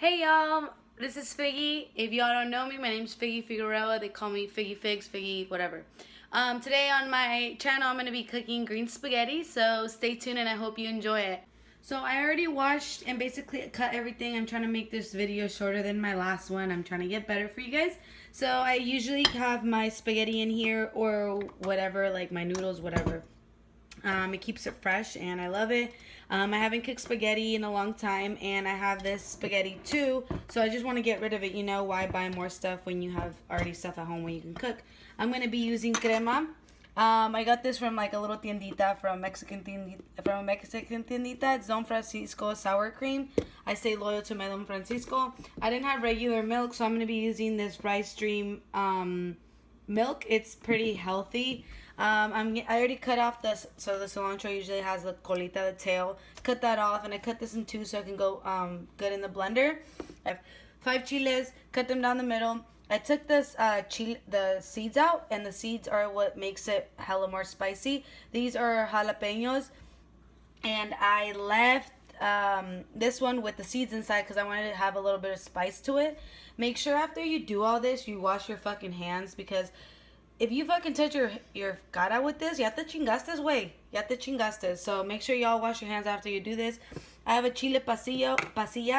Hey y'all, this is Figgy. If y'all don't know me, my name's Figgy Figueroa. They call me Figgy Figs, Figgy, whatever. Today on my channel, I'm going to be cooking green spaghetti, so stay tuned and I hope you enjoy it. So I already washed and basically cut everything. I'm trying to make this video shorter than my last one. I'm trying to get better for you guys. So I usually have my spaghetti in here or whatever, like my noodles, whatever. It keeps it fresh and I love it. I haven't cooked spaghetti in a long time and I have this spaghetti too, so I just want to get rid of it. You know, why buy more stuff when you have already stuff at home when you can cook. I'm going to be using crema. I got this from like a little tiendita from a Mexican tiendita. It's Don Fransisco sour cream. I stay loyal to my Don Fransisco. I didn't have regular milk, so I'm going to be using this rice stream milk. It's pretty healthy. I already cut off this, so the cilantro usually has the colita, the tail. Cut that off, and I cut this in two so I can go good in the blender. I have 5 chiles, cut them down the middle. I took this the seeds out, and the seeds are what makes it hella more spicy. These are jalapeños, and I left this one with the seeds inside because I wanted to have a little bit of spice to it. Make sure after you do all this, you wash your fucking hands, because if you fucking touch your cara with this, ya te chingaste, güey. Ya te chingaste. So make sure y'all wash your hands after you do this. I have a Chile Pasilla.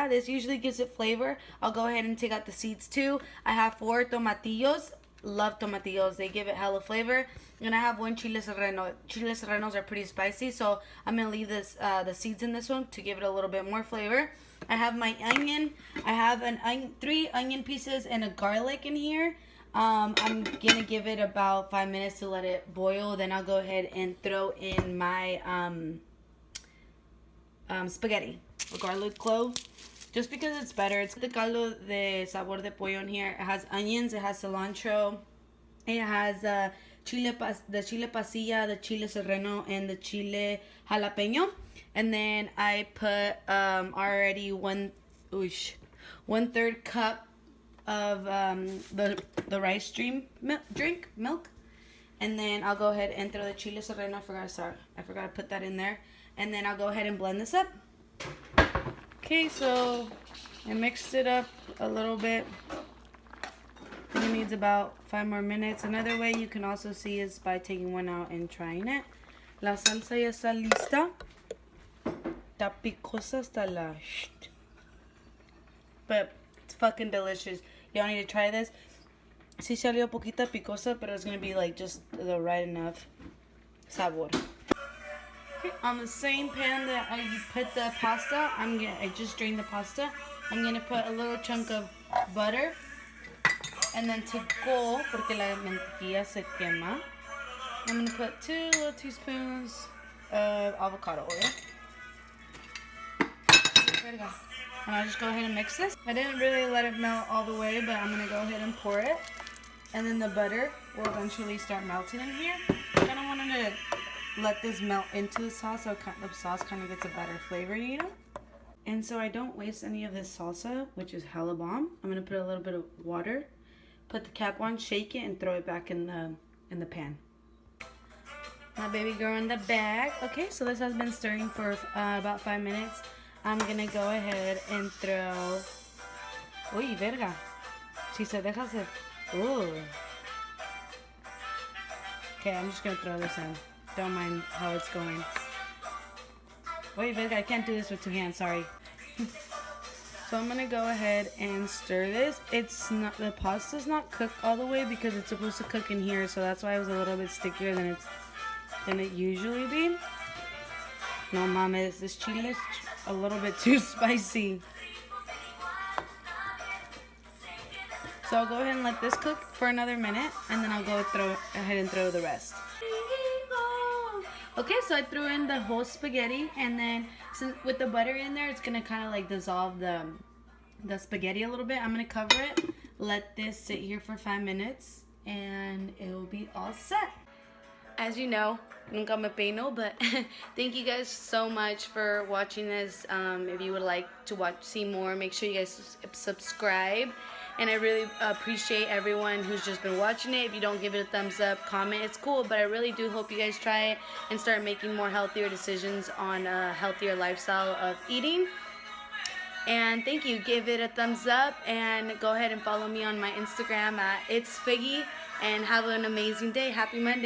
This usually gives it flavor. I'll go ahead and take out the seeds too. I have 4 tomatillos. Love tomatillos. They give it hella flavor. And I have 1 Chile Serrano. Chile Serranos are pretty spicy, so I'm going to leave this the seeds in this one to give it a little bit more flavor. I have my onion. I have 3 onion pieces and a garlic in here. I'm gonna give it about 5 minutes to let it boil. Then I'll go ahead and throw in my spaghetti, a garlic clove, just because it's better. It's the Caldo De Sabor de pollo in here. It has onions, it has cilantro, it has the Chile Pasilla, the Chile Serrano, and the Chile Jalapeño. And then I put already 1/3 cup of the rice stream milk, and then I'll go ahead and throw the Chile Serrano. I forgot to put that in there, and then I'll go ahead and blend this up. Okay, so I mixed it up a little bit. I think it needs about 5 more minutes. Another way you can also see is by taking one out and trying it. La salsa ya está lista. Está picosa hasta la but it's fucking delicious. Y'all need to try this. Sí salió poquita picosa, but it's gonna be like just the right enough sabor. Okay, on the same pan that I put the pasta, I just drained the pasta. I'm gonna put a little chunk of butter, and then to go, porque la mantequilla se quema, I'm gonna put 2 little teaspoons of avocado oil. There we go. And I'll just go ahead and mix this. I didn't really let it melt all the way, but I'm going to go ahead and pour it. And then the butter will eventually start melting in here. I kind of wanted to let this melt into the sauce so the sauce kind of gets a better flavor, you know? And so I don't waste any of this salsa, which is hella bomb. I'm going to put a little bit of water, put the cap on, shake it, and throw it back in the pan. My baby girl in the bag. Okay, so this has been stirring for about 5 minutes. I'm gonna go ahead and throw. Uy, verga. Si se deja hacer. Ooh. Okay, I'm just gonna throw this in. Don't mind how it's going. Uy, verga. I can't do this with 2 hands. Sorry. So I'm gonna go ahead and stir this. The pasta's not cooked all the way because it's supposed to cook in here, so that's why it was a little bit stickier than it usually be. No mames, this chile is a little bit too spicy. So I'll go ahead and let this cook for another minute, and then I'll go ahead and throw the rest. Okay, so I threw in the whole spaghetti, and then with the butter in there, it's gonna kind of like dissolve the spaghetti a little bit. I'm gonna cover it, let this sit here for 5 minutes, and it will be all set. As you know, nunca me peino, but thank you guys so much for watching this. If you would like to see more, make sure you guys subscribe. And I really appreciate everyone who's just been watching it. If you don't give it a thumbs up, comment, it's cool. But I really do hope you guys try it and start making more healthier decisions on a healthier lifestyle of eating. And thank you. Give it a thumbs up and go ahead and follow me on my Instagram at It's Figgy. And have an amazing day. Happy Monday.